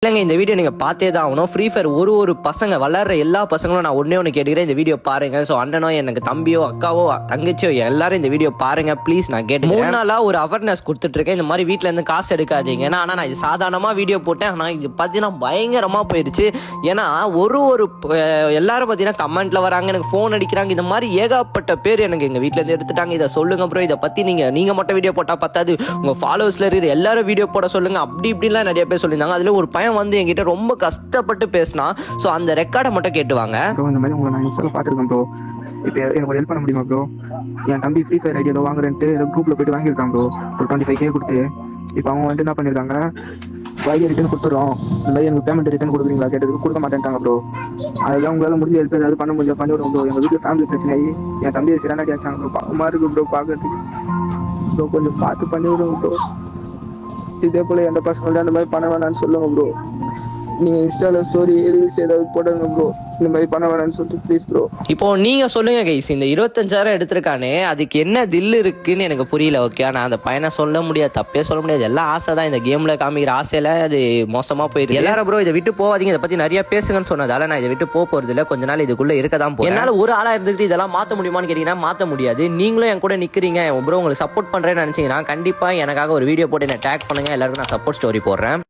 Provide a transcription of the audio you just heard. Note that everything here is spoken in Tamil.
இல்லைங்க, இந்த வீடியோ நீங்கள் பார்த்தே தான் ஆகணும். ஃப்ரீ ஃபயர் ஒரு பசங்க வளர்ற எல்லா பசங்களும் நான் ஒன்று கேட்டுக்கிறேன், இந்த வீடியோ பாருங்க. ஸோ அண்ணனோ எனக்கு தம்பியோ அக்காவோ தங்கச்சியோ எல்லாரும் இந்த வீடியோ பாருங்க ப்ளீஸ். நான் கேட்டு 3 நாளாக ஒரு அவேர்னஸ் கொடுத்துட்ருக்கேன், இந்த மாதிரி வீட்டில் இருந்து காசு எடுக்காதீங்க. ஆனால் நான் இது சாதாரணமாக வீடியோ போட்டேன், ஆனால் இது பார்த்தீங்கன்னா பயங்கரமாக போயிடுச்சு. ஏன்னா ஒரு எல்லாரும் பார்த்தீங்கன்னா கமெண்ட்டில் வராங்க, எனக்கு ஃபோன் அடிக்கிறாங்க, இந்த மாதிரி ஏகப்பட்ட பேர் எனக்கு எங்கள் வீட்டிலேருந்து எடுத்துட்டாங்க. இதை சொல்லுங்க ப்ரோ, இதை பற்றி நீங்கள் மட்டும் வீடியோ போட்டால் பத்தாது, உங்கள் ஃபாலோவர்ஸில் இருக்கிற எல்லாரும் வீடியோ போட சொல்லுங்கள், அப்படி இப்படிலாம் நிறைய பேர் சொல்லியிருந்தாங்க. அதில் ஒரு பையன் வந்து என்கிட்ட ரொம்ப கஷ்டப்பட்டு பேசினா. ஸோ அந்த ரெக்கார்டை மட்டும் கேட்டுவாங்க. ப்ரோ இந்த மாதிரி உங்களை நான் இன்ஸ்டால பார்த்துருக்கேன் ப்ரோ. இப்போ எனக்கு ஒரு ஹெல்ப் பண்ண முடியுமா ப்ரோ? என் தம்பி ஃப்ரீ ஃபயர் ஐடி ஏதோ வாங்குறேன்ட்டு ஏதோ குரூப்பில் போயிட்டு வாங்கியிருக்கான் ப்ரோ, ஒரு 25K கொடுத்து. இப்போ அவங்க வந்துட்டு என்ன பண்ணியிருக்காங்க, ஐடியா ரிட்டர்ன் கொடுத்துறோம், இந்த மாதிரி எனக்கு பேமெண்ட் ரிட்டர்ன் கொடுக்குறீங்களா கேட்டதுக்கு கொடுக்க மாட்டேன்ட்டாங்க ப்ரோ. அதுதான் உங்களால் முடிஞ்ச ஹெல்ப் ஏதாவது பண்ண முடிஞ்சா பண்ணி விடுவோம் ப்ரோ. எங்கள் வீட்டில் ஃபேமிலி பிரச்சனை ஆகி என் தம்பியை சிறனாடி ஆச்சாங்க ப்ரோ. பாவமாக இருக்குது ப்ரோ பார்க்கறதுக்கு. ப்ரோ கொஞ்சம் பார்த்து பண்ணி விடுவோம் ப்ரோ. இதே போல் எந்த பசங்கள்ட்ட அந்த மாதிரி பண்ண வேணான்னு சொல்லுங்க ப்ரோ. நீங்கள் இன்ஸ்டாவில் ஸ்டோரி ரீல்ஸ் ஏதாவது போடுங்க ப்ரோ, இந்த மாதிரி பண்ண வேணான்னு சொல்லிட்டு ப்ளீஸ் ப்ரோ. இப்போ நீங்க சொல்லுங்க கைஸ், இந்த 25,000 எடுத்திருக்கானே அதுக்கு என்ன தில் இருக்குன்னு எனக்கு புரியல. ஓகே, நான் அந்த பையனை சொல்ல முடியாது, தப்பே சொல்ல முடியாது, எல்லாம் ஆசை தான். இந்த கேம்ல காமிக்கிற ஆசையில அது மோசமா போயிருக்கு. எல்லாரும் ப்ரோ இதை விட்டு போவாதீங்க, இதை பத்தி நிறைய பேசுங்கன்னு சொன்னதால நான் இதை விட்டு போறது இல்லை. கொஞ்ச நாள் இதுக்குள்ள இருக்க தான் போறேன். என்னால ஒரு ஆளா இருந்துட்டு இதெல்லாம் மாத்த முடியுமான்னு கேட்டீங்கன்னா மாத்த முடியாது. நீங்களும் என் கூட நிக்கிறீங்க ப்ரோ, உங்களுக்கு சப்போர்ட் பண்றேன்னு நினைச்சீங்கன்னா கண்டிப்பா எனக்காக ஒரு வீடியோ போட்டு என்ன டேக் பண்ணுங்க, எல்லாருக்கும் நான் சப்போர்ட் ஸ்டோரி போடுறேன்.